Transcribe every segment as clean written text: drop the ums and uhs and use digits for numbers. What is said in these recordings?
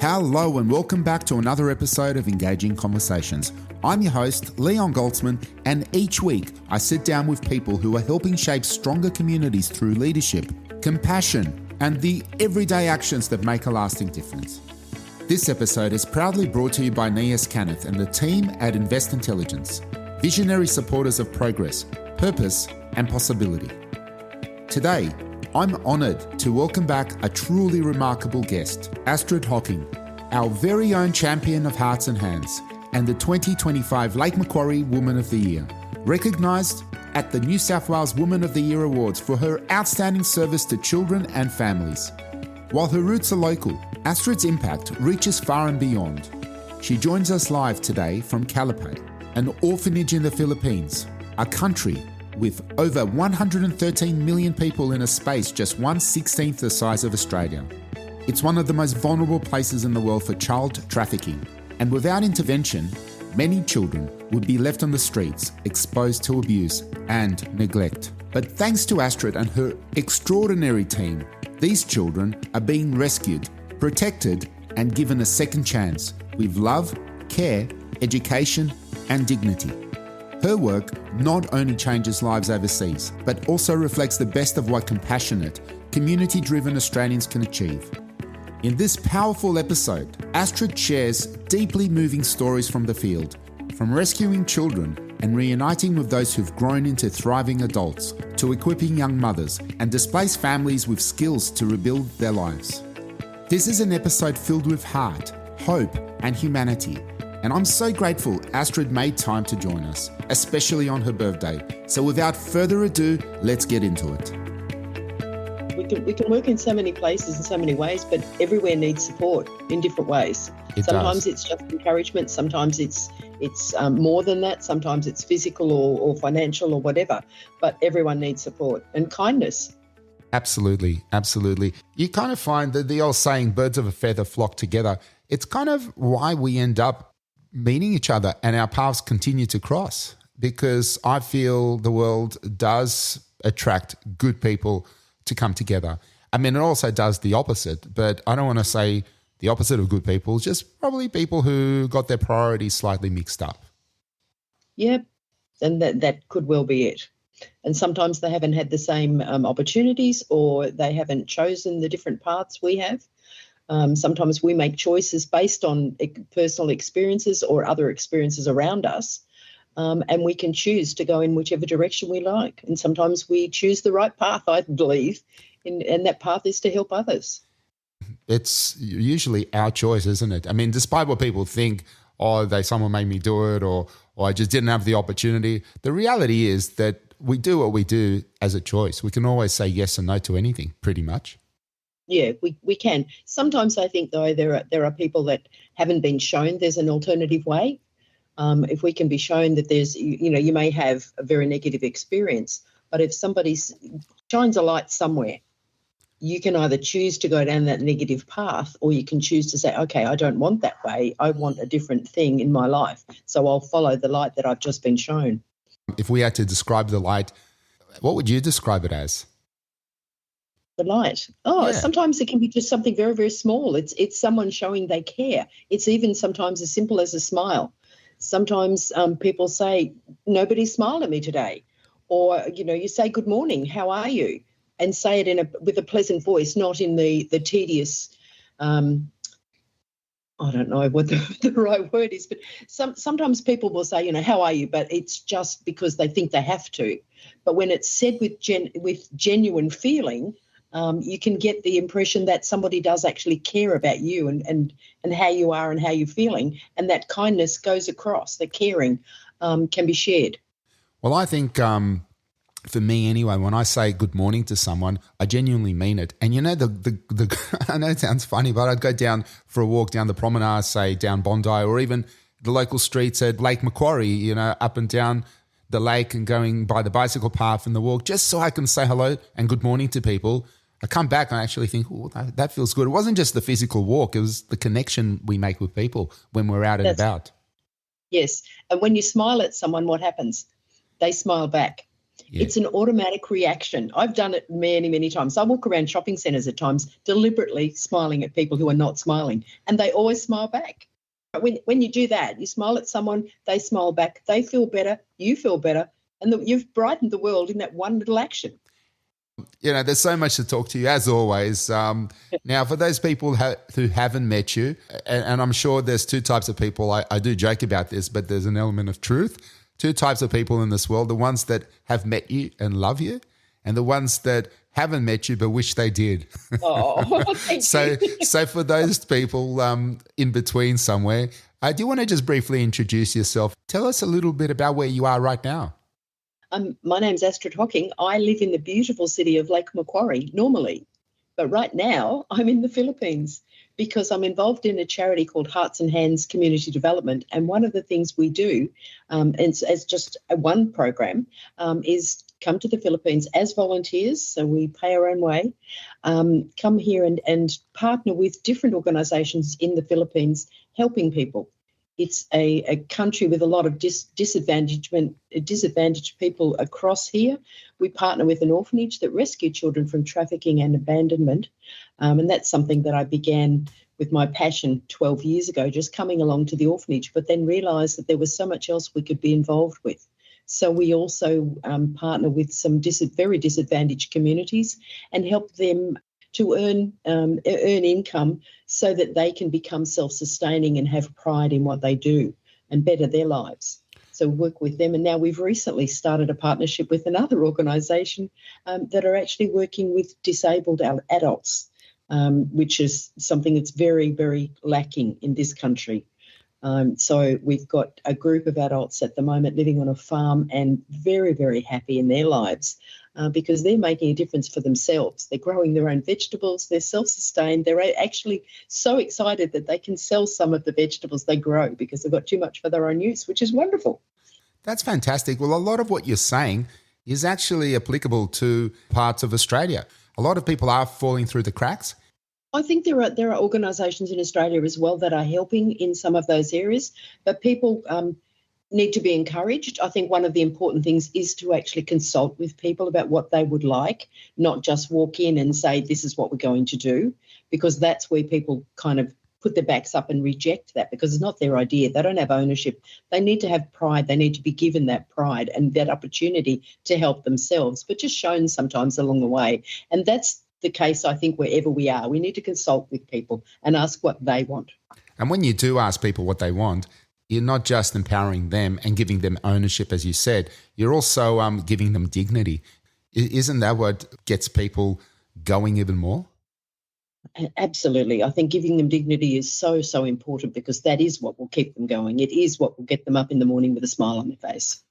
Hello and welcome back to another episode of Engaging Conversations. I'm your host, Leon Goldsman, and each week I sit down with people who are helping shape stronger communities through leadership, compassion, and the everyday actions that make a lasting difference. This episode is proudly brought to you by Nias Kenneth and the team at Invest Intelligence, visionary supporters of progress, purpose, and possibility. Today, I'm honoured to welcome back a truly remarkable guest, Astrid Hocking, our very own champion of hearts and hands, and the 2025 Lake Macquarie Woman of the Year, recognised at the New South Wales Woman of the Year Awards for her outstanding service to children and families. While her roots are local, Astrid's impact reaches far and beyond. She joins us live today from Kalipay, an orphanage in the Philippines, a country with over 113 million people in a space just 1/16th the size of Australia. It's one of the most vulnerable places in the world for child trafficking, and without intervention, many children would be left on the streets, exposed to abuse and neglect. But thanks to Astrid and her extraordinary team, these children are being rescued, protected, and given a second chance with love, care, education, and dignity. Her work not only changes lives overseas, but also reflects the best of what compassionate, community-driven Australians can achieve. In this powerful episode, Astrid shares deeply moving stories from the field, from rescuing children and reuniting with those who've grown into thriving adults, to equipping young mothers and displaced families with skills to rebuild their lives. This is an episode filled with heart, hope, and humanity. And I'm so grateful Astrid made time to join us, especially on her birthday. So without further ado, let's get into it. We can work in so many places in so many ways, but everywhere needs support in different ways. Sometimes it's just encouragement, sometimes it's more than that, sometimes it's physical or financial or whatever, but everyone needs support and kindness. Absolutely, absolutely. You kind of find that the old saying, birds of a feather flock together. It's kind of why we end up meeting each other and our paths continue to cross, because I feel the world does attract good people to come together. I mean, it also does the opposite, but I don't want to say the opposite of good people, just probably people who got their priorities slightly mixed up. Yeah, and that could well be it. And sometimes they haven't had the same opportunities, or they haven't chosen the different paths we have. Sometimes we make choices based on personal experiences or other experiences around us, and we can choose to go in whichever direction we like. And sometimes we choose the right path, I believe, and that path is to help others. It's usually our choice, isn't it? I mean, despite what people think, someone made me do it, or I just didn't have the opportunity. The reality is that we do what we do as a choice. We can always say yes and no to anything, pretty much. Yeah, we can. Sometimes I think, though, there are people that haven't been shown there's an alternative way. If we can be shown that there's, you may have a very negative experience, but if somebody shines a light somewhere, you can either choose to go down that negative path, or you can choose to say, okay, I don't want that way. I want a different thing in my life. So I'll follow the light that I've just been shown. If we had to describe the light, what would you describe it as? The light. Sometimes it can be just something very, very small. It's someone showing they care. It's even sometimes as simple as a smile. Sometimes people say, nobody smiled at me today. Or, you say, good morning, how are you? And say it with a pleasant voice, not in the tedious, I don't know what the right word is, but sometimes people will say, how are you? But it's just because they think they have to. But when it's said with genuine feeling, you can get the impression that somebody does actually care about you and how you are and how you're feeling, and that kindness goes across, the caring can be shared. Well, I think for me anyway, when I say good morning to someone, I genuinely mean it. And I know it sounds funny, but I'd go down for a walk down the promenade, say down Bondi, or even the local streets at Lake Macquarie, up and down the lake and going by the bicycle path and the walk, just so I can say hello and good morning to people. I come back and I actually think, that feels good. It wasn't just the physical walk, it was the connection we make with people when we're out and about. Yes. And when you smile at someone, what happens? They smile back. Yeah. It's an automatic reaction. I've done it many, many times. I walk around shopping centres at times deliberately smiling at people who are not smiling, and they always smile back. When you do that, you smile at someone, they smile back, they feel better, you feel better, and you've brightened the world in that one little action. There's so much to talk to you, as always. Now, for those people who haven't met you, and I'm sure there's two types of people, I do joke about this, but there's an element of truth. Two types of people in this world, the ones that have met you and love you, and the ones that haven't met you but wish they did. Oh, thank you. So for those people in between somewhere, do you want to just briefly introduce yourself? Tell us a little bit about where you are right now. My name's Astrid Hocking. I live in the beautiful city of Lake Macquarie normally, but right now I'm in the Philippines because I'm involved in a charity called Hearts and Hands Community Development. And one of the things we do, as just one program, is come to the Philippines as volunteers, so we pay our own way, come here and partner with different organisations in the Philippines helping people. It's a country with a lot of disadvantaged people across here. We partner with an orphanage that rescue children from trafficking and abandonment. And that's something that I began with my passion 12 years ago, just coming along to the orphanage, but then realised that there was so much else we could be involved with. So we also partner with some very disadvantaged communities and help them to earn income so that they can become self-sustaining and have pride in what they do and better their lives. So work with them. And now we've recently started a partnership with another organisation that are actually working with disabled adults, which is something that's very, very lacking in this country. So we've got a group of adults at the moment living on a farm and very, very happy in their lives because they're making a difference for themselves. They're growing their own vegetables. They're self-sustained. They're actually so excited that they can sell some of the vegetables they grow because they've got too much for their own use, which is wonderful. That's fantastic. Well, a lot of what you're saying is actually applicable to parts of Australia. A lot of people are falling through the cracks. I think there are organisations in Australia as well that are helping in some of those areas, but people need to be encouraged. I think one of the important things is to actually consult with people about what they would like, not just walk in and say, this is what we're going to do, because that's where people kind of put their backs up and reject that because it's not their idea. They don't have ownership. They need to have pride. They need to be given that pride and that opportunity to help themselves, but just shown sometimes along the way. And that's the case, I think, wherever we are. We need to consult with people and ask what they want. And when you do ask people what they want, you're not just empowering them and giving them ownership, as you said, you're also giving them dignity. Isn't that what gets people going even more? Absolutely. I think giving them dignity is so, so important because that is what will keep them going. It is what will get them up in the morning with a smile on their face.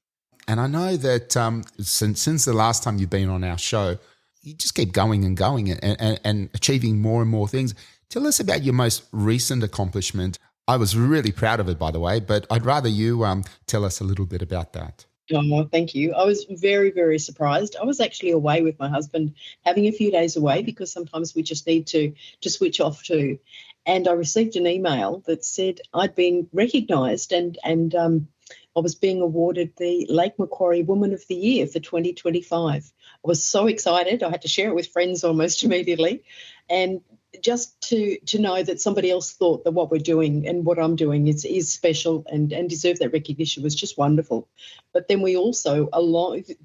And I know that since the last time you've been on our show, you just keep going and going and achieving more and more things. Tell us about your most recent accomplishment. I was really proud of it, by the way, but I'd rather you tell us a little bit about that. Oh, thank you. I was very, very surprised. I was actually away with my husband, having a few days away because sometimes we just need to switch off too. And I received an email that said I'd been recognised and I was being awarded the Lake Macquarie Woman of the Year for 2025. I was so excited. I had to share it with friends almost immediately. And just to know that somebody else thought that what we're doing and what I'm doing is special and deserve that recognition was just wonderful. But then we also,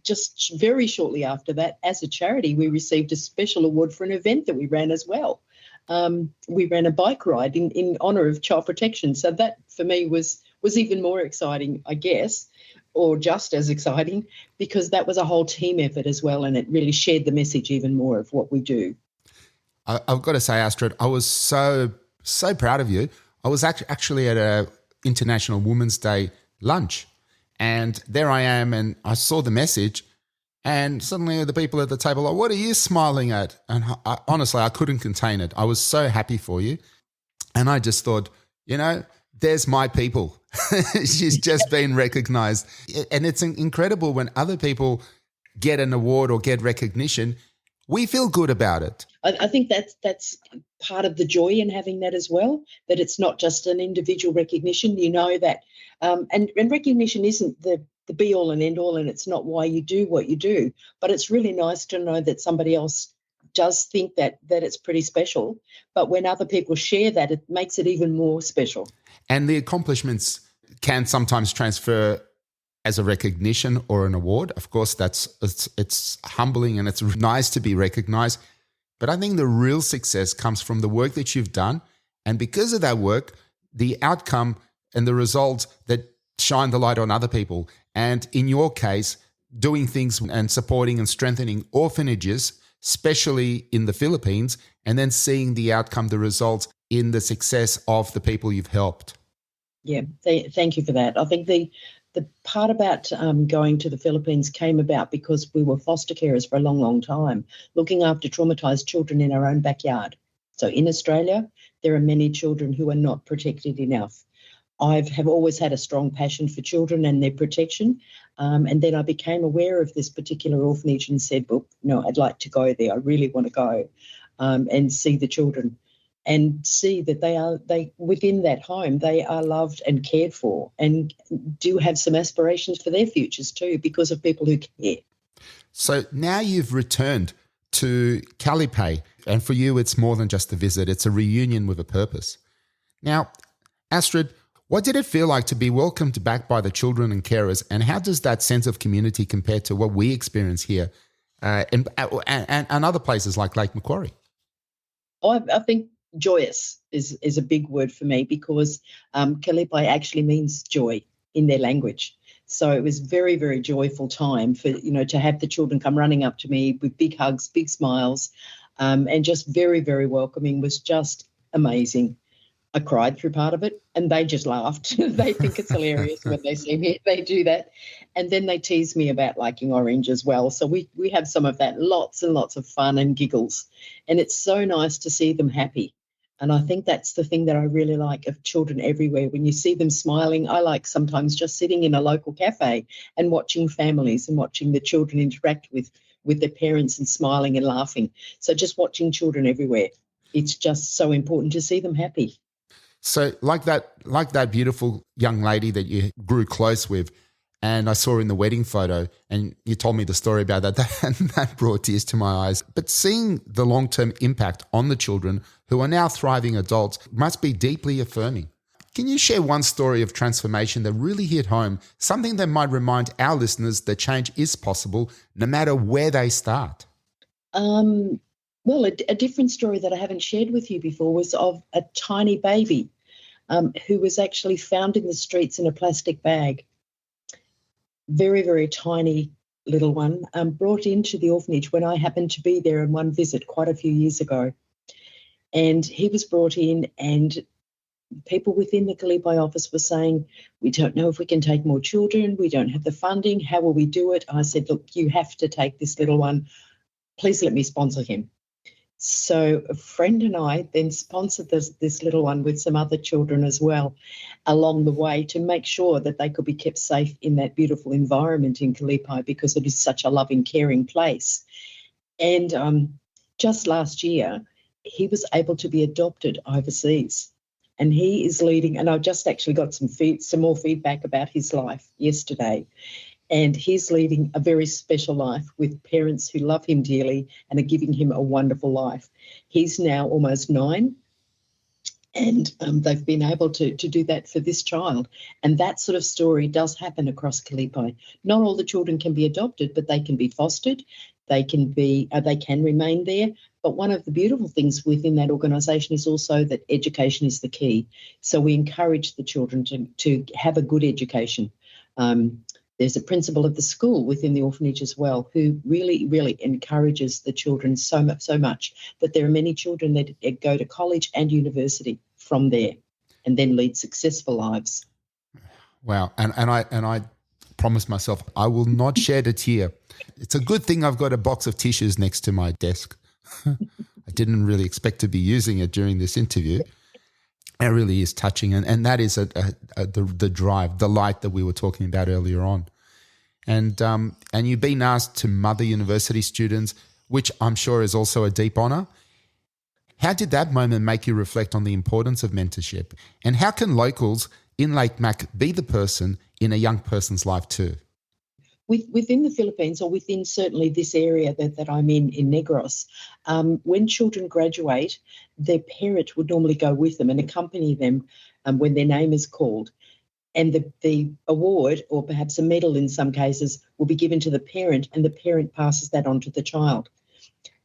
just very shortly after that, as a charity, we received a special award for an event that we ran as well. We ran a bike ride in honour of child protection. So that for me was even more exciting, I guess, or just as exciting, because that was a whole team effort as well, and it really shared the message even more of what we do. I've got to say, Astrid, I was so proud of you. I was actually at a International Women's Day lunch, and there I am, and I saw the message, and suddenly the people at the table are, what are you smiling at? And honestly, I couldn't contain it. I was so happy for you, and I just thought, there's my people. She's just been recognised. And it's incredible when other people get an award or get recognition, we feel good about it. I think that's part of the joy in having that as well, that it's not just an individual recognition, that and recognition isn't the the be all and end all, and it's not why you do what you do. But it's really nice to know that somebody else does think that it's pretty special. But when other people share that, it makes it even more special. And the accomplishments can sometimes transfer as a recognition or an award. Of course, it's humbling and it's nice to be recognized. But I think the real success comes from the work that you've done. And because of that work, the outcome and the results that shine the light on other people. And in your case, doing things and supporting and strengthening orphanages, especially in the Philippines, and then seeing the outcome, the results in the success of the people you've helped. Yeah, thank you for that. I think the part about going to the Philippines came about because we were foster carers for a long, long time, looking after traumatised children in our own backyard. So in Australia, there are many children who are not protected enough. I have always had a strong passion for children and their protection. And then I became aware of this particular orphanage and said, well, no, I'd like to go there. I really want to go and see the children and see that they within that home, they are loved and cared for and do have some aspirations for their futures too because of people who care. So now you've returned to Kalipay, and for you it's more than just a visit, it's a reunion with a purpose. Now, Astrid, what did it feel like to be welcomed back by the children and carers, and how does that sense of community compare to what we experience here and other places like Lake Macquarie? I think joyous is a big word for me because Kalipay actually means joy in their language. So it was very, very joyful time for, to have the children come running up to me with big hugs, big smiles, and just very, very welcoming was just amazing. I cried through part of it and they just laughed. They think it's hilarious when they see me. They do that. And then they tease me about liking orange as well. So we have some of that, lots and lots of fun and giggles. And it's so nice to see them happy. And I think that's the thing that I really like of children everywhere. When you see them smiling, I like sometimes just sitting in a local cafe and watching families and watching the children interact with their parents and smiling and laughing. So just watching children everywhere. It's just so important to see them happy. So like that beautiful young lady that you grew close with, and I saw in the wedding photo, and you told me the story about that, that brought tears to my eyes. But seeing the long-term impact on the children who are now thriving adults must be deeply affirming. Can you share one story of transformation that really hit home, something that might remind our listeners that change is possible no matter where they start? Well, a different story that I haven't shared with you before was of a tiny baby who was actually found in the streets in a plastic bag. Very, very tiny little one, brought into the orphanage when I happened to be there on one visit quite a few years ago. And he was brought in and people within the Kalipay office were saying, we don't know if we can take more children. We don't have the funding. How will we do it? I said, look, you have to take this little one. Please let me sponsor him. So a friend and I then sponsored this little one with some other children as well along the way to make sure that they could be kept safe in that beautiful environment in Kalipay because it is such a loving, caring place. And just last year, he was able to be adopted overseas. And he is leading, and I've just actually got some more feedback about his life yesterday. And he's leading a very special life with parents who love him dearly and are giving him a wonderful life. He's now almost 9, and they've been able to do that for this child. And that sort of story does happen across Kalipay. Not all the children can be adopted, but they can be fostered. They can remain there. But one of the beautiful things within that organisation is also that education is the key. So we encourage the children to have a good education. There's a principal of the school within the orphanage as well who really, really encourages the children so much that there are many children that go to college and university from there and then lead successful lives. Wow. And I promised myself I will not shed a tear. It's a good thing I've got a box of tissues next to my desk. I didn't really expect to be using it during this interview. It really is touching, and that is the drive, the light that we were talking about earlier on. And you've been asked to mother university students, which I'm sure is also a deep honour. How did that moment make you reflect on the importance of mentorship? And how can locals in Lake Mac be the person in a young person's life too? within the Philippines, or within certainly this area that I'm in Negros, when children graduate, their parent would normally go with them and accompany them when their name is called. And the award, or perhaps a medal in some cases, will be given to the parent, and the parent passes that on to the child.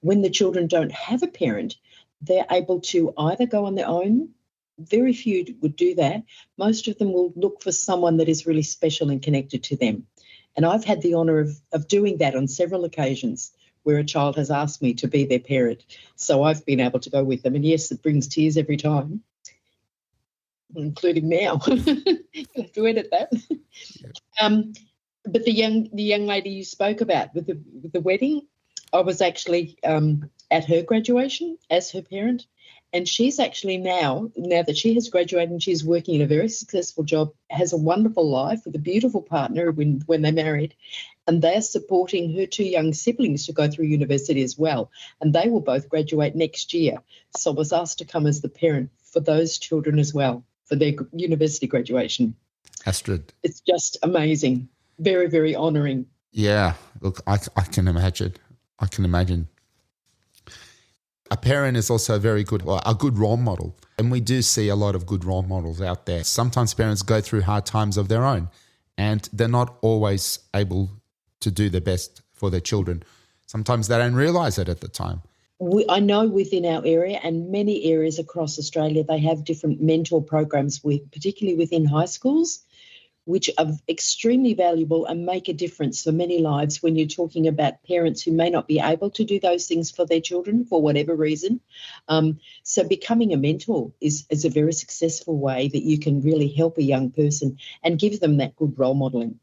When the children don't have a parent, they're able to either go on their own. Very few would do that. Most of them will look for someone that is really special and connected to them. And I've had the honour of doing that on several occasions where a child has asked me to be their parent. So I've been able to go with them. And yes, it brings tears every time, including now. You have to edit that. But the young lady you spoke about with the wedding, I was actually at her graduation as her parent. And she's actually now that she has graduated and she's working in a very successful job, has a wonderful life with a beautiful partner when they're married, and they're supporting her two young siblings to go through university as well. And they will both graduate next year. So I was asked to come as the parent for those children as well, for their university graduation. Astrid. It's just amazing. Very, very honouring. Yeah, look, I can imagine. I can imagine. A parent is also a good role model. And we do see a lot of good role models out there. Sometimes parents go through hard times of their own and they're not always able to do their best for their children. Sometimes they don't realise it at the time. I know within our area and many areas across Australia, they have different mentor programs, particularly within high schools, which are extremely valuable and make a difference for many lives when you're talking about parents who may not be able to do those things for their children for whatever reason. So becoming a mentor is a very successful way that you can really help a young person and give them that good role modelling.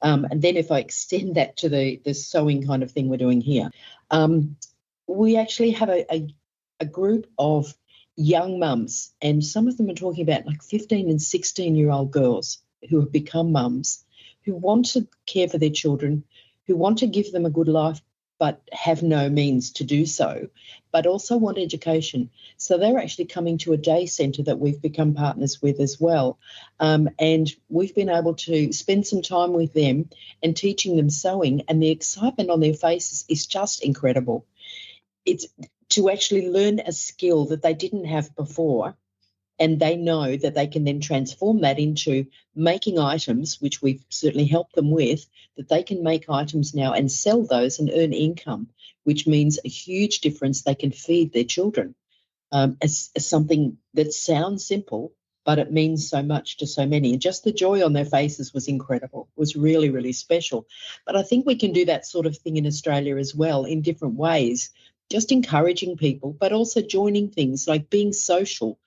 And then if I extend that to the sewing kind of thing we're doing here, we actually have a group of young mums, and some of them are talking about like 15 and 16-year-old girls who have become mums, who want to care for their children, who want to give them a good life but have no means to do so, but also want education. So they're actually coming to a day centre that we've become partners with as well. And we've been able to spend some time with them and teaching them sewing, and the excitement on their faces is just incredible. It's to actually learn a skill that they didn't have before, and they know that they can then transform that into making items, which we've certainly helped them with, that they can make items now and sell those and earn income, which means a huge difference. They can feed their children as something that sounds simple, but it means so much to so many. And just the joy on their faces was incredible. It was really, really special. But I think we can do that sort of thing in Australia as well in different ways, just encouraging people, but also joining things like being social.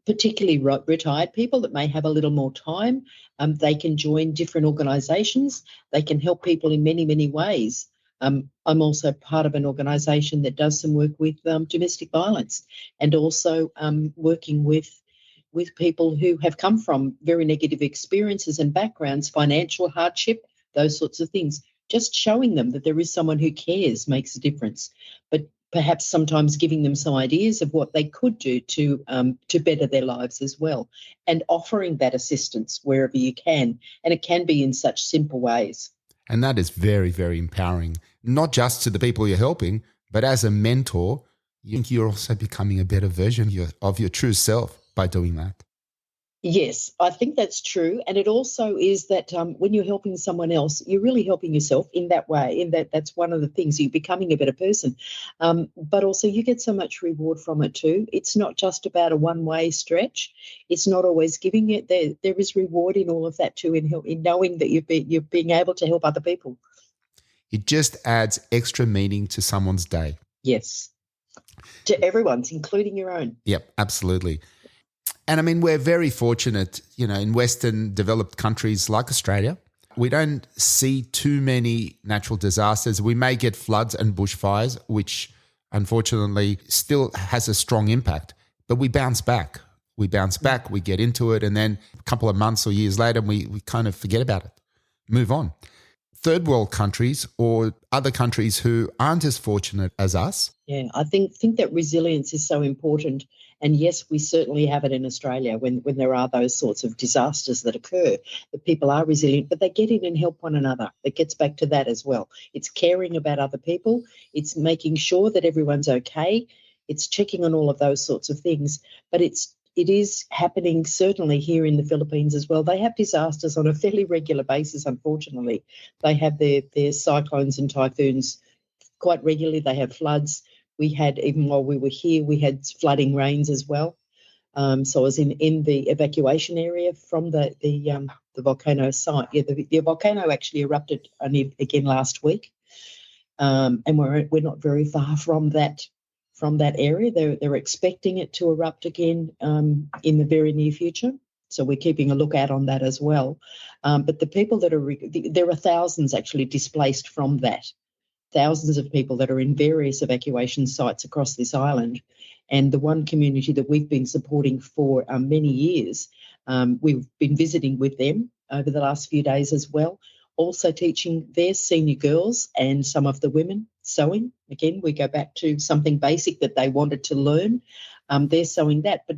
Particularly retired people that may have a little more time, they can join different organisations. They can help people in many, many ways. I'm also part of an organisation that does some work with domestic violence, and also working with people who have come from very negative experiences and backgrounds, financial hardship, those sorts of things. Just showing them that there is someone who cares makes a difference. But perhaps sometimes giving them some ideas of what they could do to better their lives as well, and offering that assistance wherever you can. And it can be in such simple ways. And that is very, very empowering, not just to the people you're helping, but as a mentor, you think you're also becoming a better version of your true self by doing that. Yes, I think that's true. And it also is that when you're helping someone else, you're really helping yourself in that way, in that's one of the things, you're becoming a better person. But also you get so much reward from it too. It's not just about a one-way stretch. It's not always giving it. There is reward in all of that too, in knowing that you're being able to help other people. It just adds extra meaning to someone's day. Yes, to everyone's, including your own. Yep, absolutely. And I mean, we're very fortunate, in Western developed countries like Australia, we don't see too many natural disasters. We may get floods and bushfires, which unfortunately still has a strong impact, but we bounce back. We get into it, and then a couple of months or years later, we kind of forget about it, move on. third world countries or other countries who aren't as fortunate as us? Yeah, I think that resilience is so important. And yes, we certainly have it in Australia when there are those sorts of disasters that occur, that people are resilient, but they get in and help one another. It gets back to that as well. It's caring about other people. It's making sure that everyone's okay. It's checking on all of those sorts of things. But it is happening certainly here in the Philippines as well. They have disasters on a fairly regular basis, unfortunately. They have their cyclones and typhoons quite regularly. They have floods. We had, even while we were here, we had flooding rains as well. So I was in the evacuation area from the volcano site. Yeah, the volcano actually erupted only again last week, and we're not very far from that area. They're expecting it to erupt again in the very near future. So we're keeping a lookout on that as well. But the people that there are thousands actually displaced from that. Thousands of people that are in various evacuation sites across this island. And the one community that we've been supporting for many years, we've been visiting with them over the last few days as well, also teaching their senior girls and some of the women sewing. Again, we go back to something basic that they wanted to learn. They're sewing that, but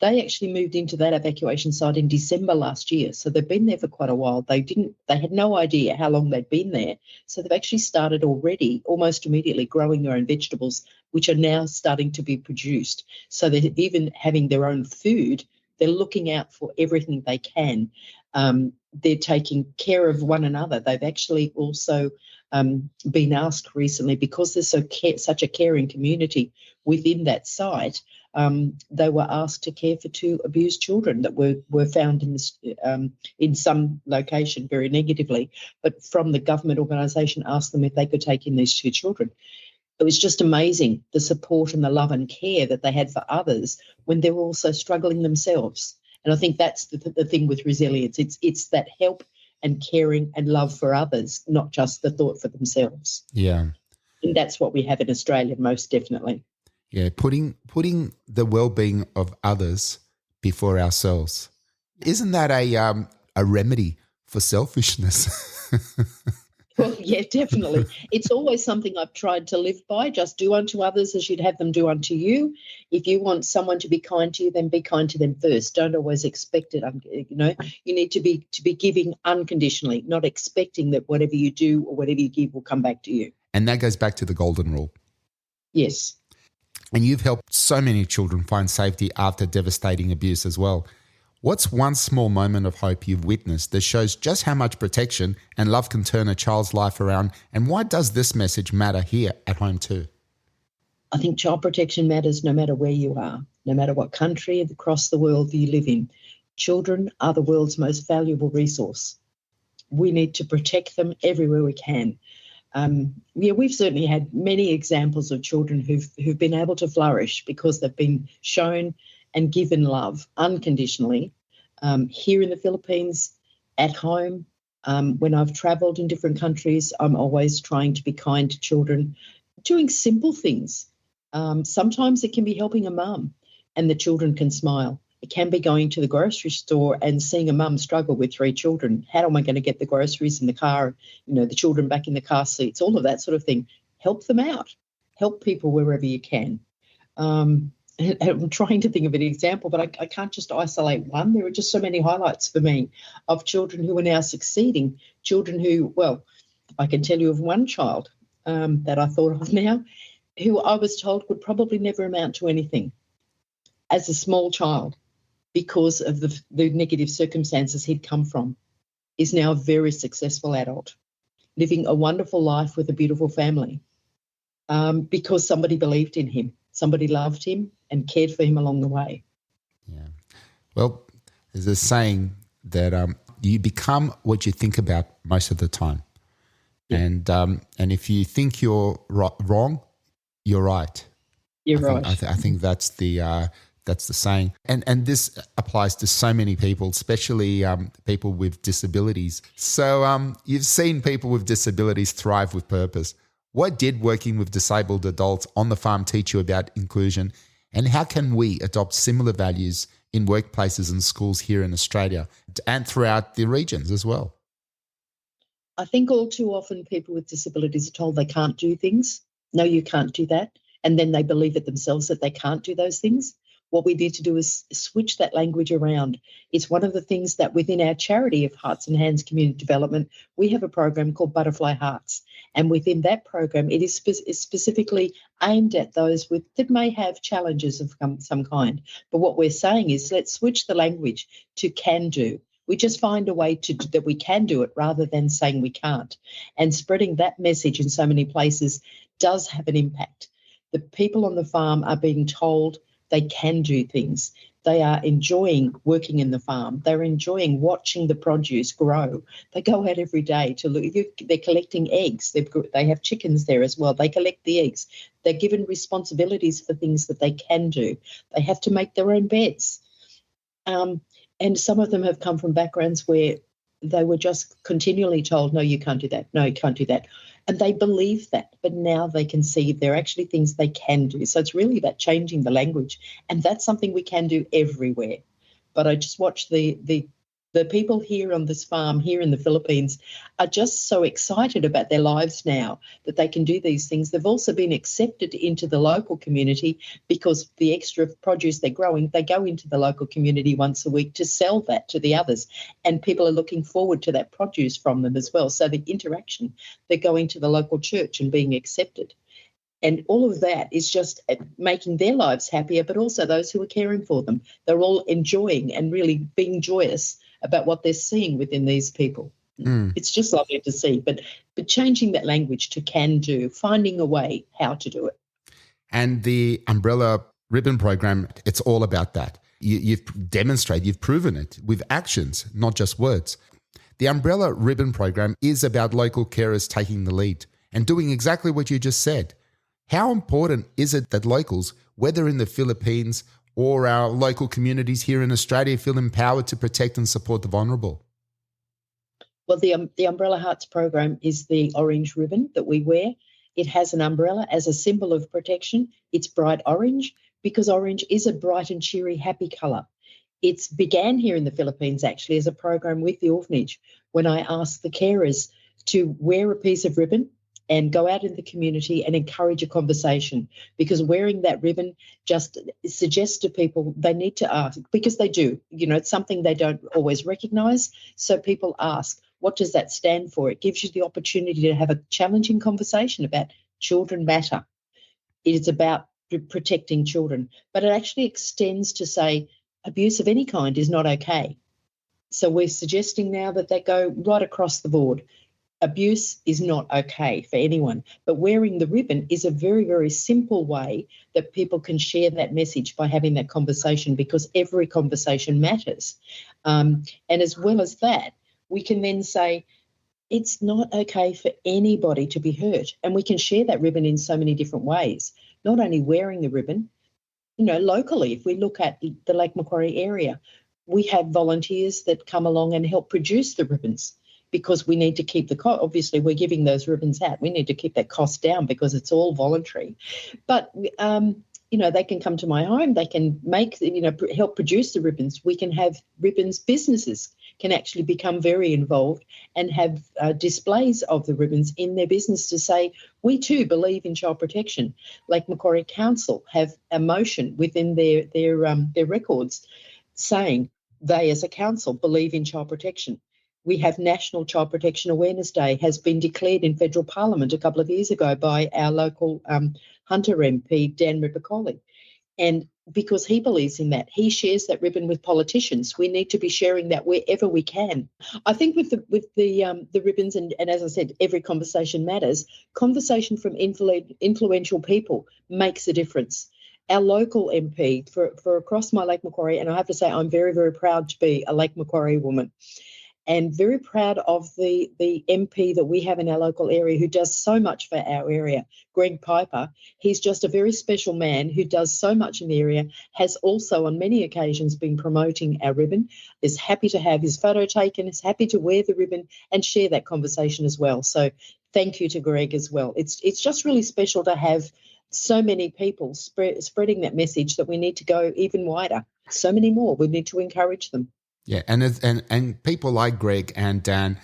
they actually moved into that evacuation site in December last year. So they've been there for quite a while. They had no idea how long they'd been there. So they've actually started already, almost immediately, growing their own vegetables, which are now starting to be produced. So they're even having their own food. They're looking out for everything they can. They're taking care of one another. They've actually also been asked recently, because there's such a caring community within that site, they were asked to care for 2 abused children that were found in some location very negatively, but from the government organisation asked them if they could take in these 2 children. It was just amazing, the support and the love and care that they had for others when they were also struggling themselves. And I think that's the thing with resilience. It's that help and caring and love for others, not just the thought for themselves. Yeah. And that's what we have in Australia, most definitely. Yeah, putting the well-being of others before ourselves. Isn't that a remedy for selfishness? Well, yeah, definitely. It's always something I've tried to live by. Just do unto others as you'd have them do unto you. If you want someone to be kind to you, then be kind to them first. Don't always expect it. You need to be giving unconditionally, not expecting that whatever you do or whatever you give will come back to you. And that goes back to the golden rule. Yes. And you've helped so many children find safety after devastating abuse as well. What's one small moment of hope you've witnessed that shows just how much protection and love can turn a child's life around? And why does this message matter here at home too? I think child protection matters no matter where you are, no matter what country across the world you live in. Children are the world's most valuable resource. We need to protect them everywhere we can. We've certainly had many examples of children who've been able to flourish because they've been shown and given love unconditionally here in the Philippines, at home. When I've travelled in different countries, I'm always trying to be kind to children, doing simple things. Sometimes it can be helping a mum and the children can smile. It can be going to the grocery store and seeing a mum struggle with 3 children. How am I going to get the groceries in the car, the children back in the car seats, all of that sort of thing. Help them out. Help people wherever you can. I'm trying to think of an example, but I can't just isolate one. There are just so many highlights for me of children who are now succeeding, children who, well, I can tell you of one child that I thought of now, who I was told would probably never amount to anything as a small child because of the negative circumstances he'd come from, is now a very successful adult, living a wonderful life with a beautiful family because somebody believed in him. Somebody loved him and cared for him along the way. Yeah. Well, there's a saying that you become what you think about most of the time. Yeah. And if you think you're wrong, you're right. You're right. I think that's the saying. And this applies to so many people, especially people with disabilities. So you've seen people with disabilities thrive with purpose. What did working with disabled adults on the farm teach you about inclusion, and how can we adopt similar values in workplaces and schools here in Australia and throughout the regions as well? I think all too often people with disabilities are told they can't do things. No, you can't do that. And then they believe it themselves that they can't do those things. What we need to do is switch that language around. It's one of the things that within our charity of Hearts and Hands Community Development, we have a program called Butterfly Hearts. And within that program, it is specifically aimed at those that may have challenges of some kind. But what we're saying is let's switch the language to can do. We just find a way that we can do it rather than saying we can't. And spreading that message in so many places does have an impact. The people on the farm are being told they can do things. They are enjoying working in the farm. They're enjoying watching the produce grow. They go out every day to look. They're collecting eggs. They have chickens there as well. They collect the eggs. They're given responsibilities for things that they can do. They have to make their own beds. And some of them have come from backgrounds where they were just continually told, no, you can't do that. No, you can't do that. And they believe that, but now they can see there are actually things they can do. So it's really about changing the language. And that's something we can do everywhere. But I just watch the people here on this farm here in the Philippines are just so excited about their lives now that they can do these things. They've also been accepted into the local community because the extra produce they're growing, they go into the local community once a week to sell that to the others. And people are looking forward to that produce from them as well. So the interaction, they're going to the local church and being accepted. And all of that is just making their lives happier, but also those who are caring for them. They're all enjoying and really being joyous about what they're seeing within these people. It's just lovely to see. But changing that language to can do, finding a way how to do it. And the Umbrella Ribbon Program, it's all about that. You've demonstrated, you've proven it with actions, not just words. The Umbrella Ribbon Program is about local carers taking the lead and doing exactly what you just said. How important is it that locals, whether in the Philippines or our local communities here in Australia, feel empowered to protect and support the vulnerable? Well, the Umbrella Hearts program is the orange ribbon that we wear. It has an umbrella as a symbol of protection. It's bright orange because orange is a bright and cheery, happy colour. It began here in the Philippines actually as a program with the orphanage when I asked the carers to wear a piece of ribbon and go out in the community and encourage a conversation, because wearing that ribbon just suggests to people they need to ask, because they do. It's something they don't always recognise. So people ask, what does that stand for? It gives you the opportunity to have a challenging conversation about children matter. It is about protecting children, but it actually extends to say abuse of any kind is not okay. So we're suggesting now that they go right across the board. Abuse is not okay for anyone, but wearing the ribbon is a very, very simple way that people can share that message by having that conversation, because every conversation matters. And as well as that, we can then say it's not okay for anybody to be hurt, and we can share that ribbon in so many different ways, not only wearing the ribbon. Locally, if we look at the Lake Macquarie area, we have volunteers that come along and help produce the ribbons, because we need to keep the cost. Obviously, we're giving those ribbons out. We need to keep that cost down because it's all voluntary. But, they can come to my home. They can make, help produce the ribbons. We can have ribbons. Businesses can actually become very involved and have displays of the ribbons in their business to say, we too believe in child protection. Like Macquarie Council have a motion within their records saying they as a council believe in child protection. We have National Child Protection Awareness Day has been declared in federal parliament a couple of years ago by our local Hunter MP, Dan Ripper-Colley. And because he believes in that, he shares that ribbon with politicians. We need to be sharing that wherever we can. I think with the ribbons, and as I said, every conversation matters. Conversation from influential people makes a difference. Our local MP for across my Lake Macquarie, and I have to say I'm very, very proud to be a Lake Macquarie woman, and very proud of the MP that we have in our local area who does so much for our area, Greg Piper. He's just a very special man who does so much in the area, has also on many occasions been promoting our ribbon, is happy to have his photo taken, is happy to wear the ribbon and share that conversation as well. So thank you to Greg as well. It's just really special to have so many people spreading that message that we need to go even wider. So many more. We need to encourage them. Yeah, and people like Greg and Dan,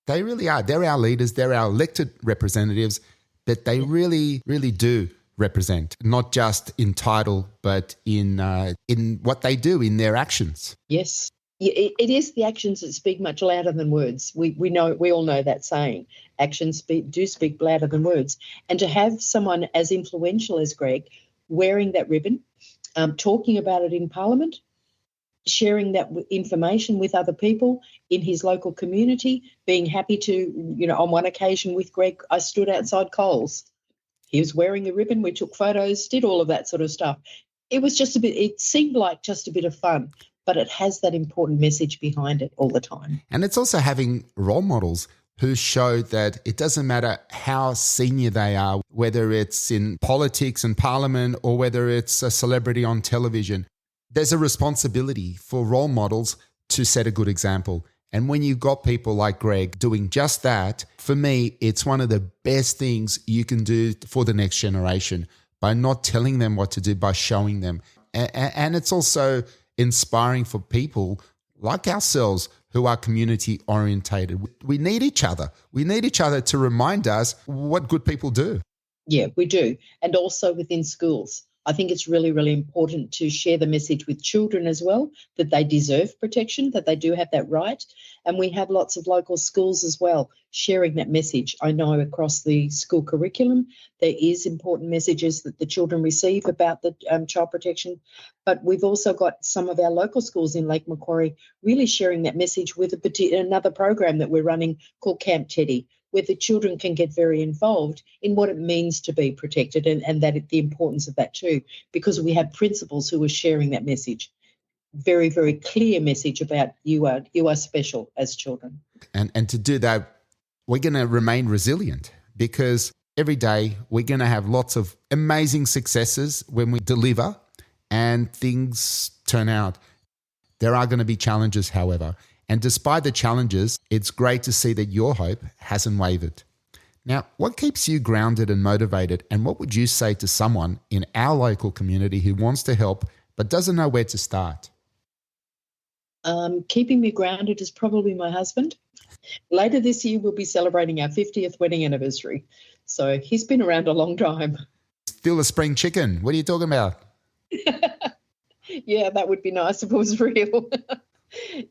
They really are. They're our leaders. They're our elected representatives, but they really, really do represent, not just in title, but in what they do, in their actions. Yes. It is the actions that speak much louder than words. We all know that saying. Actions do speak louder than words. And to have someone as influential as Greg wearing that ribbon, talking about it in Parliament, sharing that information with other people in his local community, being happy to, on one occasion with Greg, I stood outside Coles. He was wearing a ribbon. We took photos, did all of that sort of stuff. It was just it seemed like just a bit of fun, but it has that important message behind it all the time. And it's also having role models who show that it doesn't matter how senior they are, whether it's in politics and parliament or whether it's a celebrity on television. There's a responsibility for role models to set a good example. And when you've got people like Greg doing just that, for me, it's one of the best things you can do for the next generation by not telling them what to do, by showing them. And it's also inspiring for people like ourselves who are community orientated. We need each other. We need each other to remind us what good people do. Yeah, we do. And also within schools. I think it's really, really important to share the message with children as well, that they deserve protection, that they do have that right. And we have lots of local schools as well sharing that message. I know across the school curriculum, there is important messages that the children receive about the child protection. But we've also got some of our local schools in Lake Macquarie really sharing that message with another program that we're running called Camp Teddy, where the children can get very involved in what it means to be protected and the importance of that too, because we have principals who are sharing that message. Very, very clear message about you are special as children. And to do that, we're going to remain resilient because every day we're going to have lots of amazing successes when we deliver and things turn out. There are going to be challenges, however. And despite the challenges, it's great to see that your hope hasn't wavered. Now, what keeps you grounded and motivated, and what would you say to someone in our local community who wants to help but doesn't know where to start? Keeping me grounded is probably my husband. Later this year, we'll be celebrating our 50th wedding anniversary. So he's been around a long time. Still a spring chicken. What are you talking about? Yeah, that would be nice if it was real.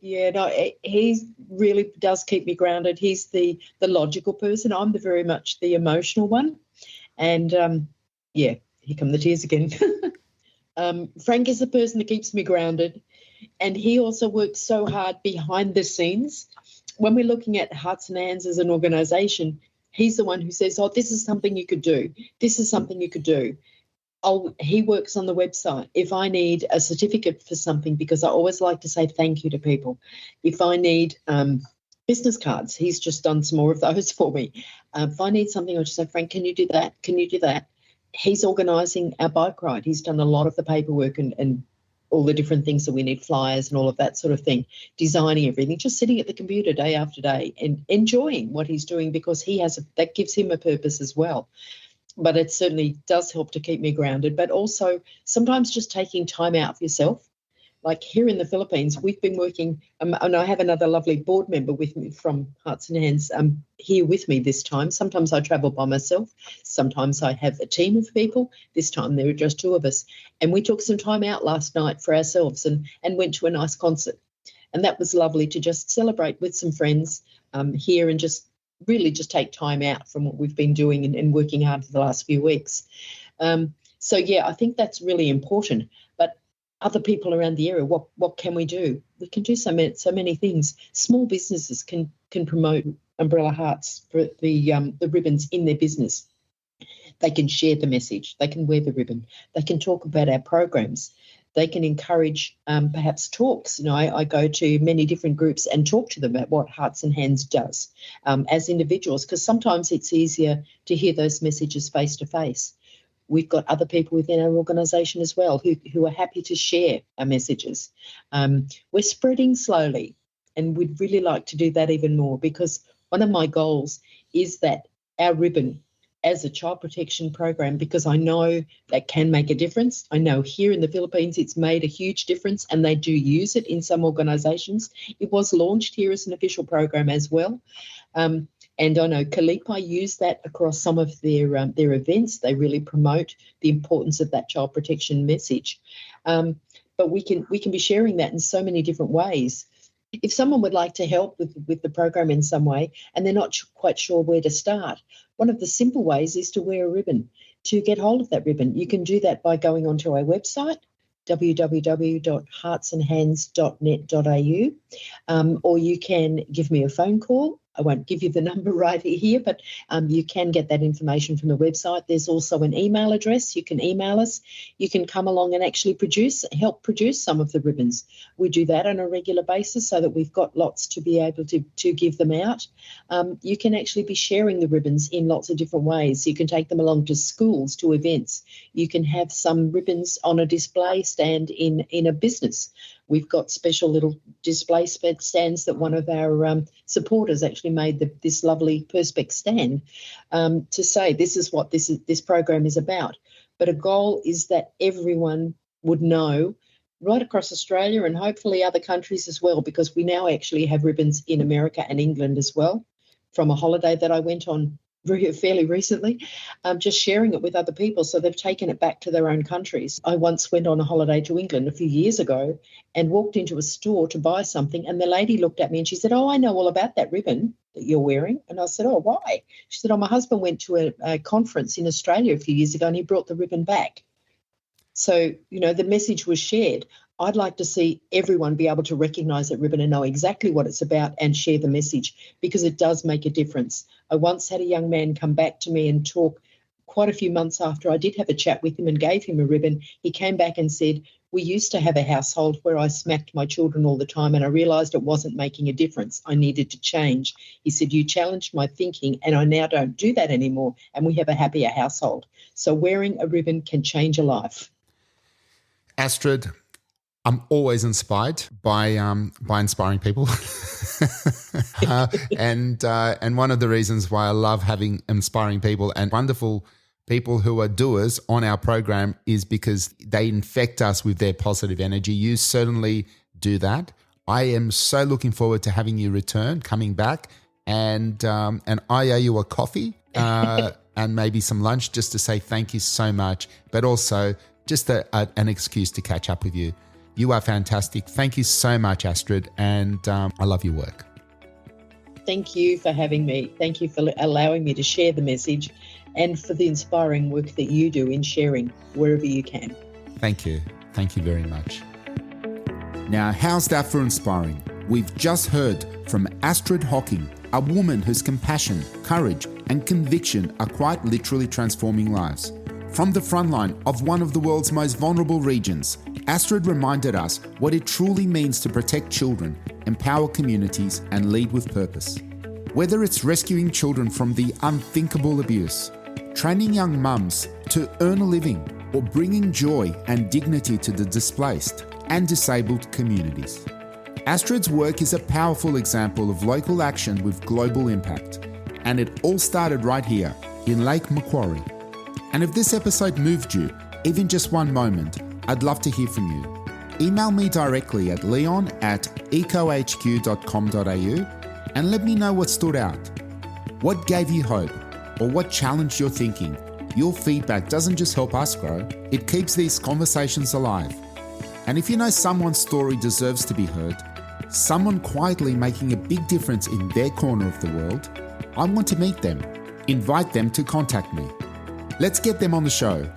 Yeah, no, he really does keep me grounded. He's the logical person. I'm very much the emotional one. And, here come the tears again. Frank is the person that keeps me grounded. And he also works so hard behind the scenes. When we're looking at Hearts and Hands as an organisation, he's the one who says, this is something you could do. This is something you could do. He works on the website. If I need a certificate for something, because I always like to say thank you to people. If I need business cards, he's just done some more of those for me. If I need something, I'll just say, Frank, can you do that? Can you do that? He's organising our bike ride. He's done a lot of the paperwork and all the different things that we need, flyers and all of that sort of thing, designing everything, just sitting at the computer day after day and enjoying what he's doing because that gives him a purpose as well. But it certainly does help to keep me grounded, but also sometimes just taking time out for yourself. Like here in the Philippines, we've been working, and I have another lovely board member with me from Hearts and Hands here with me this time. Sometimes I travel by myself. Sometimes I have a team of people. This time there were just two of us. And we took some time out last night for ourselves and went to a nice concert. And that was lovely to just celebrate with some friends here and just really just take time out from what we've been doing and working hard for the last few weeks. I think that's really important. But other people around the area, what can we do? We can do so many things. Small businesses can promote Umbrella Hearts for the ribbons in their business. They can share the message. They can wear the ribbon. They can talk about our programs. They can encourage perhaps talks. I go to many different groups and talk to them about what Hearts and Hands does as individuals, because sometimes it's easier to hear those messages face to face. We've got other people within our organisation as well who are happy to share our messages. We're spreading slowly, and we'd really like to do that even more, because one of my goals is that our ribbon as a child protection program because I know that can make a difference. I know here in the Philippines it's made a huge difference and they do use it in some organisations. It was launched here as an official program as well. And I know Kalipay use that across some of their events. They really promote the importance of that child protection message. But we can be sharing that in so many different ways. If someone would like to help with the program in some way and they're not quite sure where to start, one of the simple ways is to wear a ribbon. To get hold of that ribbon, you can do that by going onto our website, www.heartsandhands.net.au, or you can give me a phone call. I won't give you the number right here, but you can get that information from the website. There's also an email address. You can email us. You can come along and actually help produce some of the ribbons. We do that on a regular basis so that we've got lots to be able to give them out. You can actually be sharing the ribbons in lots of different ways. You can take them along to schools, to events. You can have some ribbons on a display stand in a business. We've got special little display stands that one of our supporters actually made this lovely Perspex stand to say this is what this program is about. But a goal is that everyone would know right across Australia and hopefully other countries as well, because we now actually have ribbons in America and England as well from a holiday that I went on fairly recently, just sharing it with other people so they've taken it back to their own countries. I once went on a holiday to England a few years ago and walked into a store to buy something, and the lady looked at me and she said, "Oh, I know all about that ribbon that you're wearing." And I said, "Oh, why?" She said, "Oh, my husband went to a conference in Australia a few years ago and he brought the ribbon back." So, the message was shared. I'd like to see everyone be able to recognise that ribbon and know exactly what it's about and share the message, because it does make a difference. I once had a young man come back to me and talk quite a few months after I did have a chat with him and gave him a ribbon. He came back and said, "We used to have a household where I smacked my children all the time and I realised it wasn't making a difference. I needed to change." He said, "You challenged my thinking and I now don't do that anymore, and we have a happier household." So wearing a ribbon can change a life. Astrid, I'm always inspired by inspiring people, and one of the reasons why I love having inspiring people and wonderful people who are doers on our program is because they infect us with their positive energy. You certainly do that. I am so looking forward to having you return, coming back, and I owe you a coffee and maybe some lunch just to say thank you so much, but also just an excuse to catch up with you. You are fantastic. Thank you so much, Astrid, and I love your work. Thank you for having me. Thank you for allowing me to share the message and for the inspiring work that you do in sharing wherever you can. Thank you. Thank you very much. Now, how's that for inspiring? We've just heard from Astrid Hocking, a woman whose compassion, courage, and conviction are quite literally transforming lives. From the front line of one of the world's most vulnerable regions, Astrid reminded us what it truly means to protect children, empower communities, and lead with purpose. Whether it's rescuing children from the unthinkable abuse, training young mums to earn a living, or bringing joy and dignity to the displaced and disabled communities. Astrid's work is a powerful example of local action with global impact, and it all started right here in Lake Macquarie. And if this episode moved you, even just one moment, I'd love to hear from you. Email me directly at leon@ecohq.com.au and let me know what stood out. What gave you hope or what challenged your thinking? Your feedback doesn't just help us grow, it keeps these conversations alive. And if you know someone's story deserves to be heard, someone quietly making a big difference in their corner of the world, I want to meet them. Invite them to contact me. Let's get them on the show.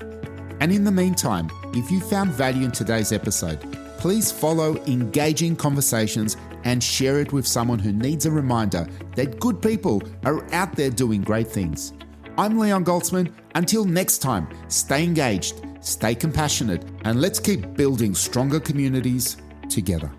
And in the meantime, if you found value in today's episode, please follow Engaging Conversations and share it with someone who needs a reminder that good people are out there doing great things. I'm Leon Goldsman. Until next time, stay engaged, stay compassionate, and let's keep building stronger communities together.